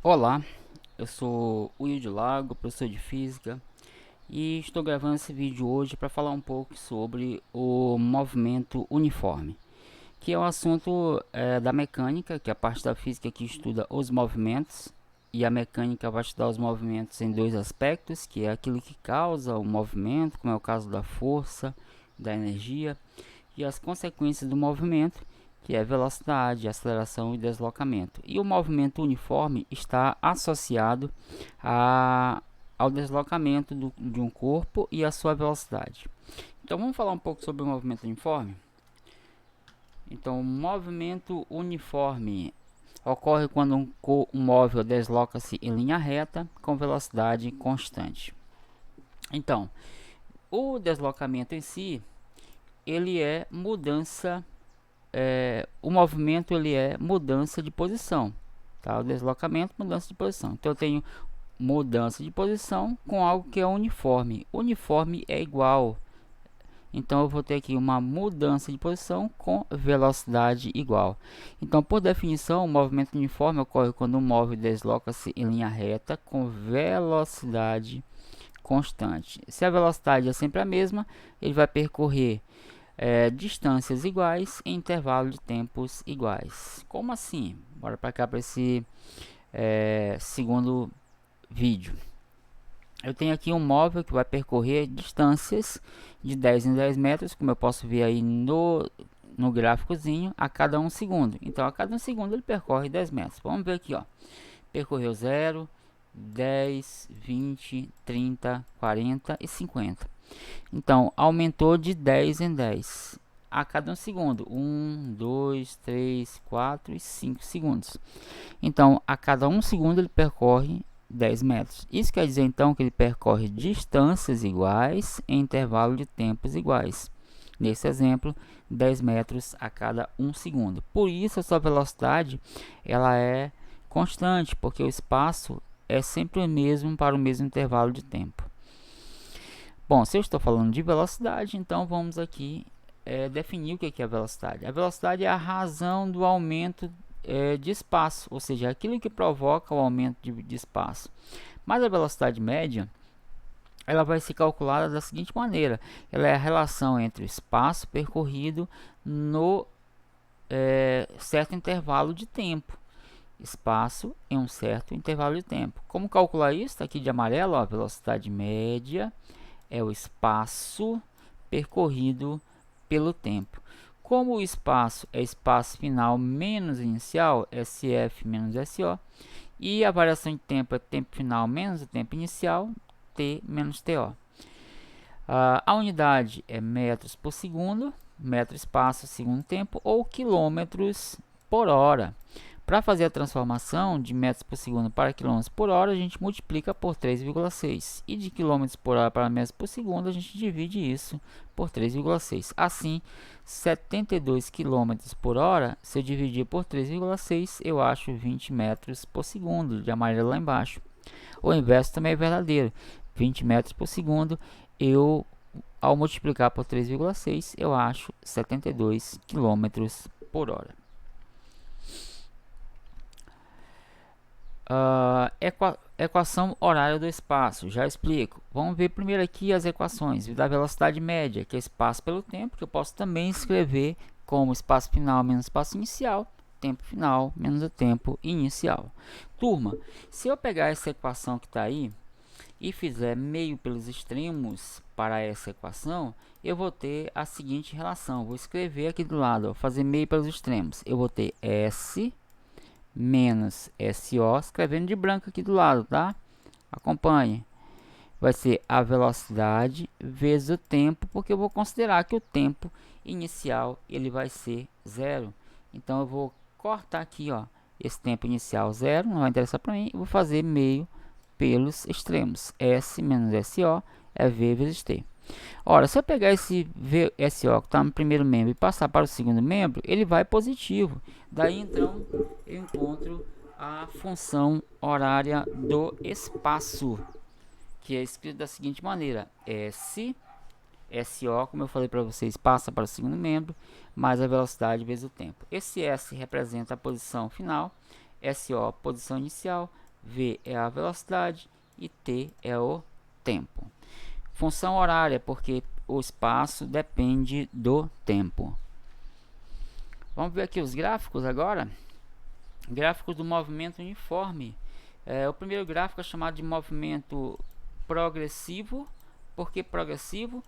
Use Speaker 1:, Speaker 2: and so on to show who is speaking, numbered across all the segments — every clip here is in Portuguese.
Speaker 1: Olá, eu sou o Wilde Lago, professor de Física, e estou gravando esse vídeo hoje para falar um pouco sobre o movimento uniforme, que é um assunto da mecânica, que é a parte da física que estuda os movimentos, e a mecânica vai estudar os movimentos em dois aspectos, que é aquilo que causa o movimento, como é o caso da força, da energia, e as consequências do movimento, que é velocidade, aceleração e deslocamento. E o movimento uniforme está associado a, ao deslocamento de um corpo e a sua velocidade. Então vamos falar um pouco sobre o movimento uniforme? Então, o movimento uniforme ocorre quando um móvel desloca-se em linha reta com velocidade constante. Então, o deslocamento em si, ele é mudança o movimento ele é mudança de posição, tá? O deslocamento, mudança de posição. Então eu tenho mudança de posição com algo que é uniforme. Uniforme é igual. Então eu vou ter aqui uma mudança de posição com velocidade igual. Então, por definição, o movimento uniforme ocorre quando um móvel desloca-se em linha reta com velocidade constante. Se a velocidade é sempre a mesma, ele vai percorrer distâncias iguais em intervalo de tempos iguais. Como assim? Bora para cá para esse segundo vídeo. Eu tenho aqui um móvel que vai percorrer distâncias de 10 em 10 metros, como eu posso ver aí no gráficozinho, a cada 1 segundo. Então, a cada 1 segundo ele percorre 10 metros. Vamos ver aqui, ó. Percorreu 0, 10, 20, 30, 40 e 50. Então, aumentou de 10 em 10 a cada 1 segundo. 1, 2, 3, 4 e 5 segundos. Então, a cada 1 segundo ele percorre 10 metros. Isso quer dizer então que ele percorre distâncias iguais em intervalo de tempos iguais. Nesse exemplo, 10 metros a cada 1 segundo. Por isso, a sua velocidade ela é constante, porque o espaço é sempre o mesmo para o mesmo intervalo de tempo. Bom, se eu estou falando de velocidade, então vamos aqui definir o que é a velocidade. A velocidade é a razão do aumento de espaço, ou seja, aquilo que provoca o aumento de espaço. Mas a velocidade média, ela vai ser calculada da seguinte maneira: ela é a relação entre o espaço percorrido no certo intervalo de tempo. Espaço em um certo intervalo de tempo. Como calcular isso? Está aqui de amarelo, ó, a velocidade média é o espaço percorrido pelo tempo. Como o espaço é espaço final menos inicial, SF menos SO, e a variação de tempo é tempo final menos o tempo inicial, T menos TO. A unidade é metros por segundo, metro espaço segundo tempo, ou quilômetros por hora. Para fazer a transformação de metros por segundo para quilômetros por hora, a gente multiplica por 3,6. E de quilômetros por hora para metros por segundo, a gente divide isso por 3,6. Assim, 72 quilômetros por hora, se eu dividir por 3,6, eu acho 20 metros por segundo, de amarelo lá embaixo. O inverso também é verdadeiro. 20 metros por segundo, ao multiplicar por 3,6, eu acho 72 quilômetros por hora. Equação horária do espaço, já explico. Vamos ver primeiro aqui as equações da velocidade média, que é espaço pelo tempo, que eu posso também escrever como espaço final menos espaço inicial, tempo final menos o tempo inicial. Turma, se eu pegar essa equação que está aí e fizer meio pelos extremos para essa equação, eu vou ter a seguinte relação. Vou escrever aqui do lado, ó, fazer meio pelos extremos. Eu vou ter S menos SO, escrevendo de branco aqui do lado, tá? Acompanhe. Vai ser a velocidade vezes o tempo, porque eu vou considerar que o tempo inicial ele vai ser zero. Então eu vou cortar aqui, ó, esse tempo inicial zero, não vai interessar para mim. Eu vou fazer meio pelos extremos. S menos SO é V vezes T. Ora, se eu pegar esse VSO que está no primeiro membro e passar para o segundo membro, ele vai positivo. Daí, então, eu encontro a função horária do espaço, que é escrito da seguinte maneira: SO, como eu falei para vocês, passa para o segundo membro, mais a velocidade vezes o tempo. Esse S representa a posição final, SO, posição inicial, V é a velocidade e T é o tempo. Função horária, porque o espaço depende do tempo. Vamos ver aqui os gráficos agora. Gráficos do movimento uniforme. O primeiro gráfico é chamado de movimento progressivo. Por que progressivo?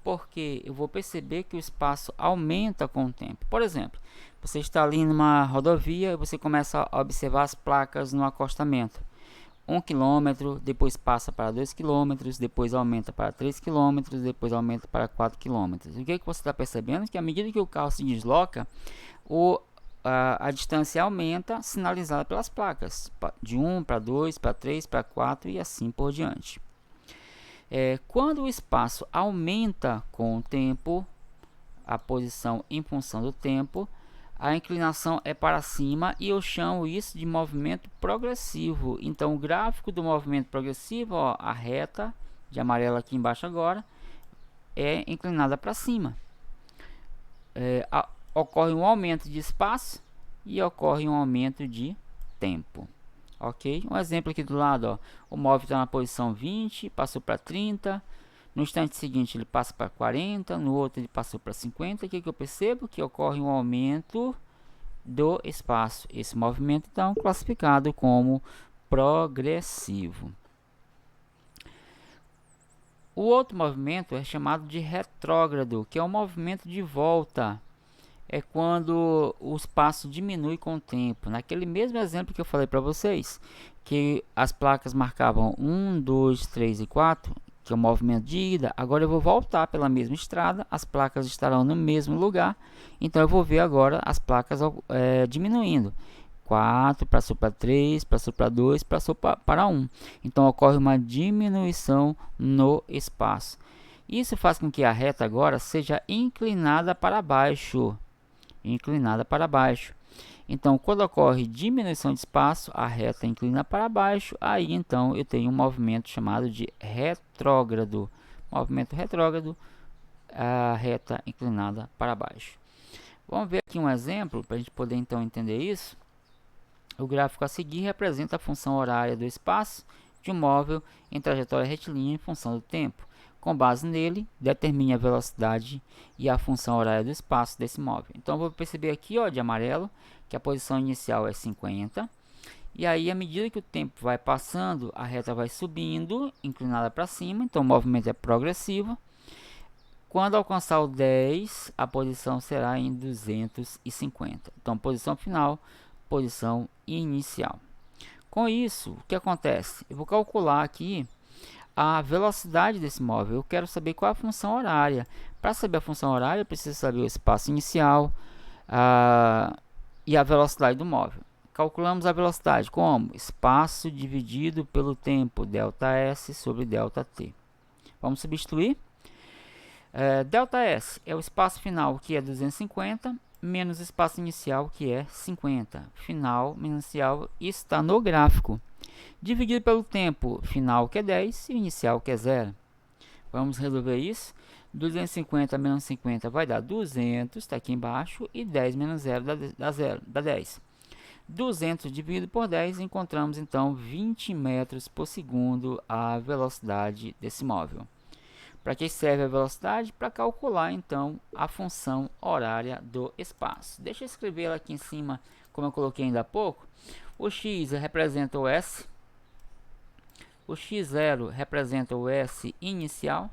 Speaker 1: Porque eu vou perceber que o espaço aumenta com o tempo. Por exemplo, você está ali numa rodovia e você começa a observar as placas no acostamento. 1 km, depois passa para 2 km, depois aumenta para 3 km, depois aumenta para 4 km. O que você está percebendo? Que à medida que o carro se desloca, a distância aumenta, sinalizada pelas placas, de 1 para 2, para 3, para 4 e assim por diante. Quando o espaço aumenta com o tempo, a posição em função do tempo, a inclinação é para cima e eu chamo isso de movimento progressivo. Então, o gráfico do movimento progressivo, ó, a reta de amarelo aqui embaixo agora, é inclinada para cima. Ocorre um aumento de espaço e ocorre um aumento de tempo. Ok? Um exemplo aqui do lado, ó, o móvel está na posição 20, passou para 30. No instante seguinte ele passa para 40, no outro ele passou para 50. O que eu percebo? Que ocorre um aumento do espaço. Esse movimento então é classificado como progressivo. O outro movimento é chamado de retrógrado, que é um movimento de volta. É quando o espaço diminui com o tempo. Naquele mesmo exemplo que eu falei para vocês, que as placas marcavam 1, 2, 3 e 4, que é o movimento de ida. Agora eu vou voltar pela mesma estrada, as placas estarão no mesmo lugar, então eu vou ver agora as placas diminuindo. 4, passou para 3, passou para 2, passou para 1. Então ocorre uma diminuição no espaço. Isso faz com que a reta agora seja inclinada para baixo. Inclinada para baixo. Então, quando ocorre diminuição de espaço, a reta inclina para baixo, aí então eu tenho um movimento chamado de retrógrado. Movimento retrógrado, a reta inclinada para baixo. Vamos ver aqui um exemplo para a gente poder então entender isso. O gráfico a seguir representa a função horária do espaço de um móvel em trajetória retilínea em função do tempo. Com base nele, determine a velocidade e a função horária do espaço desse móvel. Então, eu vou perceber aqui, ó, de amarelo, que a posição inicial é 50. E aí, à medida que o tempo vai passando, a reta vai subindo, inclinada para cima. Então, o movimento é progressivo. Quando alcançar o 10, a posição será em 250. Então, posição final, posição inicial. Com isso, o que acontece? Eu vou calcular aqui a velocidade desse móvel. Eu quero saber qual é a função horária. Para saber a função horária, eu preciso saber o espaço inicial e a velocidade do móvel. Calculamos a velocidade como? Espaço dividido pelo tempo, ΔS sobre ΔT. Vamos substituir. ΔS é o espaço final, que é 250, menos o espaço inicial, que é 50. Final menos inicial está no gráfico. Dividido pelo tempo final, que é 10, e inicial, que é 0. Vamos resolver isso. 250 menos 50 vai dar 200, está aqui embaixo, e 10 menos 0 dá 10. 200 dividido por 10, encontramos então 20 metros por segundo a velocidade desse móvel. Para que serve a velocidade? Para calcular então a função horária do espaço. Deixa eu escrever ela aqui em cima, como eu coloquei ainda há pouco. O x representa o S. O x0 representa o S inicial.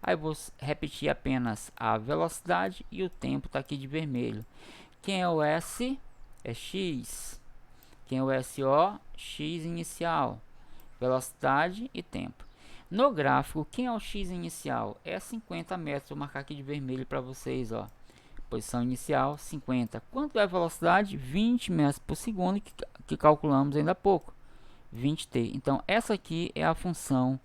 Speaker 1: Aí vou repetir apenas a velocidade e o tempo está aqui de vermelho. Quem é o S? É x. Quem é o SO? X inicial. Velocidade e tempo. No gráfico, quem é o x inicial? É 50 metros. Vou marcar aqui de vermelho para vocês, ó. Posição inicial, 50. Quanto é a velocidade? 20 metros por segundo, que calculamos ainda há pouco. 20t. Então, essa aqui é a função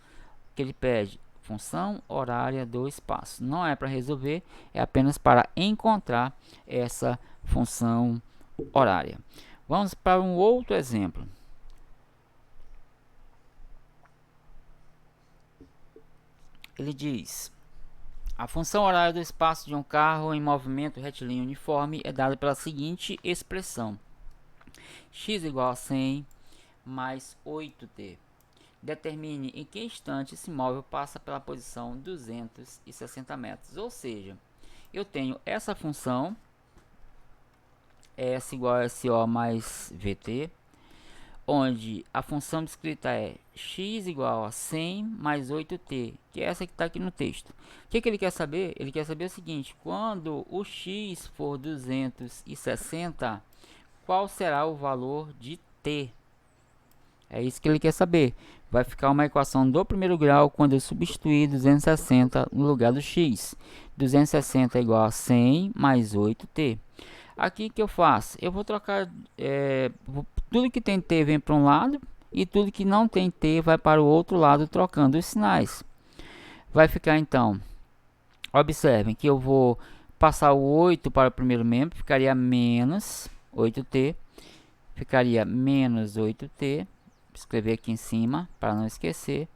Speaker 1: que ele pede. Função horária do espaço. Não é para resolver, é apenas para encontrar essa função horária. Vamos para um outro exemplo. Ele diz: a função horária do espaço de um carro em movimento retilíneo uniforme é dada pela seguinte expressão: x igual a 100 mais 8t. Determine em que instante esse móvel passa pela posição 260 metros. Ou seja, eu tenho essa função, S igual a SO mais VT, onde a função descrita é x igual a 100 mais 8t, que é essa que está aqui no texto. O que ele quer saber? Ele quer saber o seguinte: quando o x for 260, qual será o valor de t? É isso que ele quer saber. Vai ficar uma equação do primeiro grau quando eu substituir 260 no lugar do x. 260 é igual a 100 mais 8t. Aqui que eu faço? Eu vou trocar tudo que tem t vem para um lado e tudo que não tem t vai para o outro lado, trocando os sinais. Vai ficar então, observem que eu vou passar o 8 para o primeiro membro, ficaria menos 8t, ficaria menos 8t, escrever aqui em cima para não esquecer,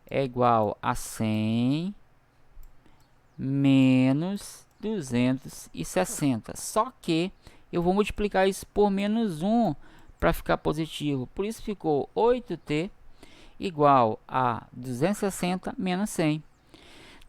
Speaker 1: é igual a 100 menos 260. Só que eu vou multiplicar isso por menos 1 para ficar positivo. Por isso ficou 8t igual a 260 menos 100.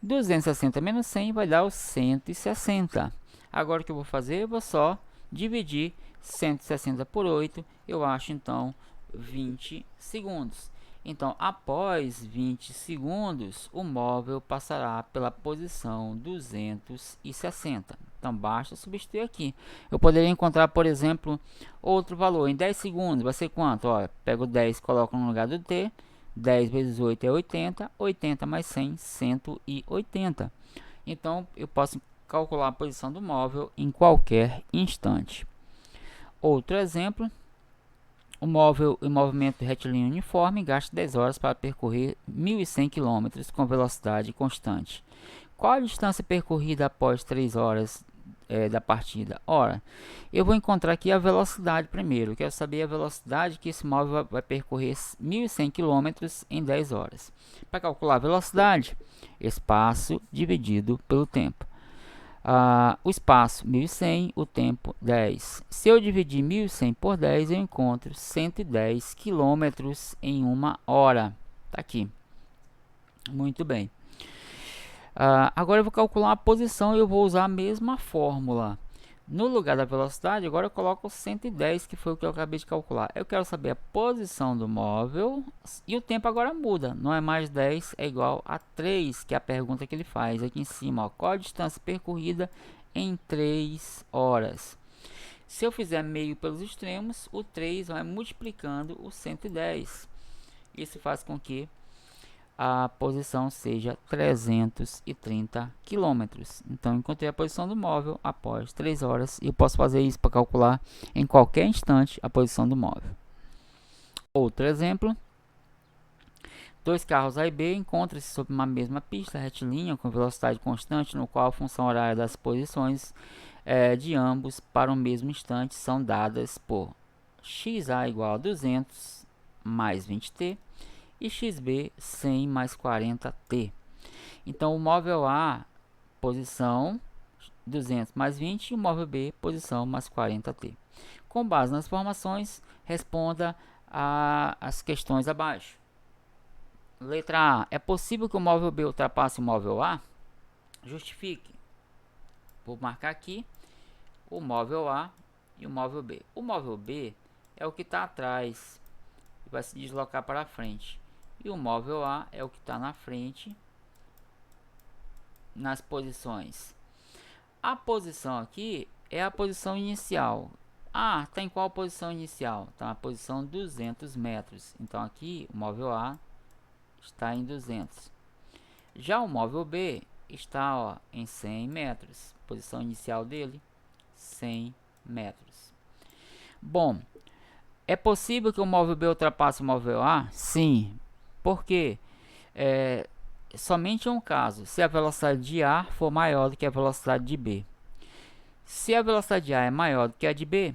Speaker 1: 260 menos 100 vai dar o 160. Agora o que eu vou fazer? Eu vou só dividir 160 por 8. Eu acho então 20 segundos. Então, após 20 segundos, o móvel passará pela posição 260. Então, basta substituir aqui. Eu poderia encontrar, por exemplo, outro valor. Em 10 segundos, vai ser quanto? Olha, pego 10 e coloco no lugar do t. 10 vezes 8 é 80. 80 mais 100, 180. Então, eu posso calcular a posição do móvel em qualquer instante. Outro exemplo. O móvel em movimento retilíneo uniforme gasta 10 horas para percorrer 1.100 km com velocidade constante. Qual a distância percorrida após 3 horas da partida? Ora, eu vou encontrar aqui a velocidade primeiro. Eu quero saber a velocidade que esse móvel vai percorrer 1.100 km em 10 horas. Para calcular a velocidade, espaço dividido pelo tempo. O espaço 1.100, o tempo 10. Se eu dividir 1.100 por 10, eu encontro 110 km em 1 hora. Tá aqui. Muito bem. Agora eu vou calcular a posição e eu vou usar a mesma fórmula. No lugar da velocidade, agora eu coloco 110, que foi o que eu acabei de calcular. Eu quero saber a posição do móvel e o tempo agora muda. Não é mais 10, é igual a 3, que é a pergunta que ele faz aqui em cima. Ó, qual a distância percorrida em 3 horas? Se eu fizer meio pelos extremos, o 3 vai multiplicando o 110. Isso faz com que a posição seja 330 km. Então, encontrei a posição do móvel após 3 horas. E eu posso fazer isso para calcular em qualquer instante a posição do móvel. Outro exemplo. 2 carros A e B encontram-se sobre uma mesma pista retilínea com velocidade constante, no qual a função horária das posições de ambos para o mesmo instante são dadas por xa igual a 200 mais 20t. E xb 100 mais 40t. Então, o móvel A, posição 200 mais 20, e o móvel B, posição mais 40t. Com base nas informações, responda as questões abaixo. Letra A. É possível que o móvel B ultrapasse o móvel A? Justifique. Vou marcar aqui o móvel A e o móvel B. O móvel B é o que está atrás e vai se deslocar para frente. E o móvel A é o que está na frente nas posições. A posição aqui é a posição inicial. Está em qual posição inicial? Está na posição 200 metros. Então aqui o móvel A está em 200. Já o móvel B está em 100 metros. Posição inicial dele, 100 metros. Bom, é possível que o móvel B ultrapasse o móvel A? Sim. Porque somente um caso, se a velocidade de A for maior do que a velocidade de B. Se a velocidade de A é maior do que a de B,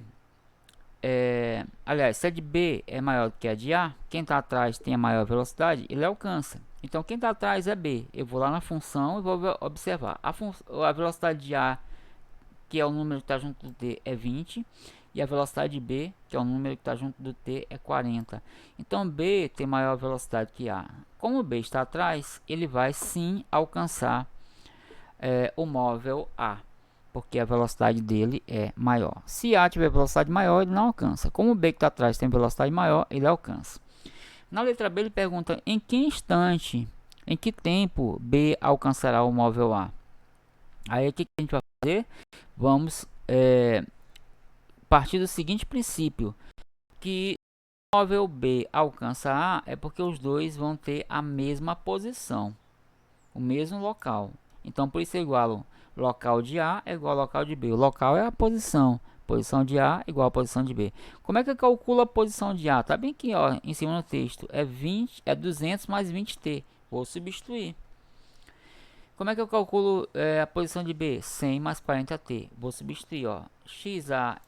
Speaker 1: aliás, se a de B é maior do que a de A, quem está atrás tem a maior velocidade, ele alcança. Então, quem está atrás é B. Eu vou lá na função e vou observar. A velocidade de A, que é o número que está junto do D, é 20. e a velocidade de B, que é o número que está junto do T, é 40. Então B tem maior velocidade que A. Como B está atrás, ele vai sim alcançar o móvel A, porque a velocidade dele é maior. Se A tiver velocidade maior, ele não alcança. Como B que está atrás tem velocidade maior, ele alcança. Na letra B ele pergunta em que instante, em que tempo B alcançará o móvel A. Aí o que a gente vai fazer? Vamos partir do seguinte princípio, que o móvel B alcança A é porque os dois vão ter a mesma posição, o mesmo local. Então por isso é igual local de A é igual ao local de B. O local é a posição. Posição de A igual a posição de B. Como é que eu calculo a posição de A? Tá bem aqui, ó, em cima no texto. É 200 mais 20t. Vou substituir. Como é que eu calculo a posição de B? 100 mais 40t. Vou substituir, ó. XA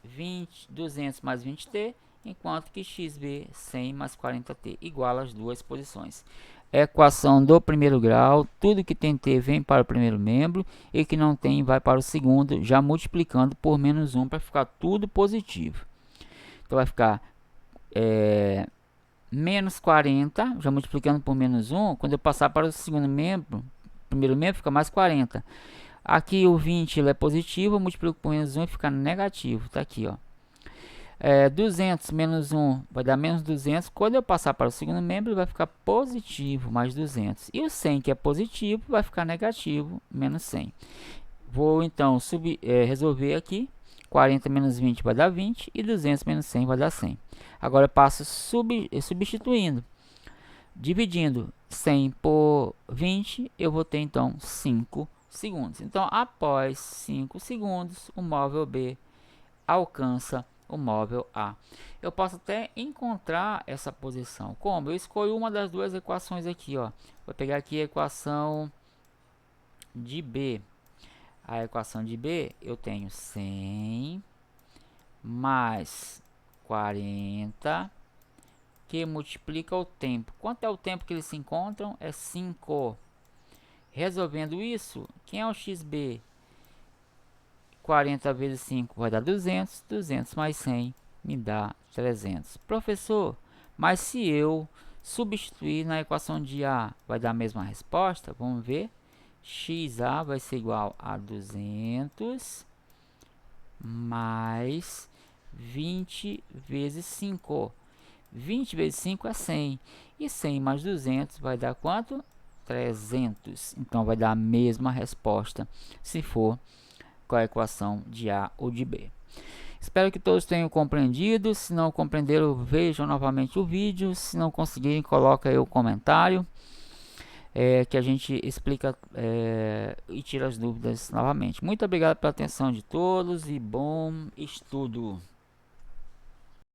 Speaker 1: 200 mais 20t, enquanto que XB 100 mais 40t igual às duas posições. Equação do primeiro grau, tudo que tem t vem para o primeiro membro e que não tem vai para o segundo, já multiplicando por menos 1 para ficar tudo positivo. Então vai ficar menos 40, já multiplicando por menos 1, quando eu passar para o segundo membro, primeiro membro fica mais 40. Aqui o 20 ele é positivo, eu multiplico por menos 1 e fica negativo, tá aqui, ó. 200 menos 1 vai dar menos 200. Quando eu passar para o segundo membro, ele vai ficar positivo, mais 200. E o 100, que é positivo, vai ficar negativo, menos 100. Vou, então, resolver aqui. 40 menos 20 vai dar 20. E 200 menos 100 vai dar 100. Agora eu passo substituindo. Dividindo 100 por 20, eu vou ter, então, 5 segundos. Então, após 5 segundos, o móvel B alcança o móvel A. Eu posso até encontrar essa posição. Como? Eu escolho uma das duas equações aqui, ó. Vou pegar aqui a equação de B. A equação de B, eu tenho 100 mais 40, que multiplica o tempo. Quanto é o tempo que eles se encontram? É 5. Resolvendo isso, quem é o XB? 40 vezes 5 vai dar 200, 200 mais 100 me dá 300. Professor, mas se eu substituir na equação de A, vai dar a mesma resposta? Vamos ver. XA vai ser igual a 200 mais 20 vezes 5. 20 vezes 5 é 100. E 100 mais 200 vai dar quanto? 300. Então, vai dar a mesma resposta se for com a equação de A ou de B. Espero que todos tenham compreendido. Se não compreenderam, vejam novamente o vídeo. Se não conseguirem, coloca aí o comentário, que a gente explica e tira as dúvidas novamente. Muito obrigado pela atenção de todos e bom estudo.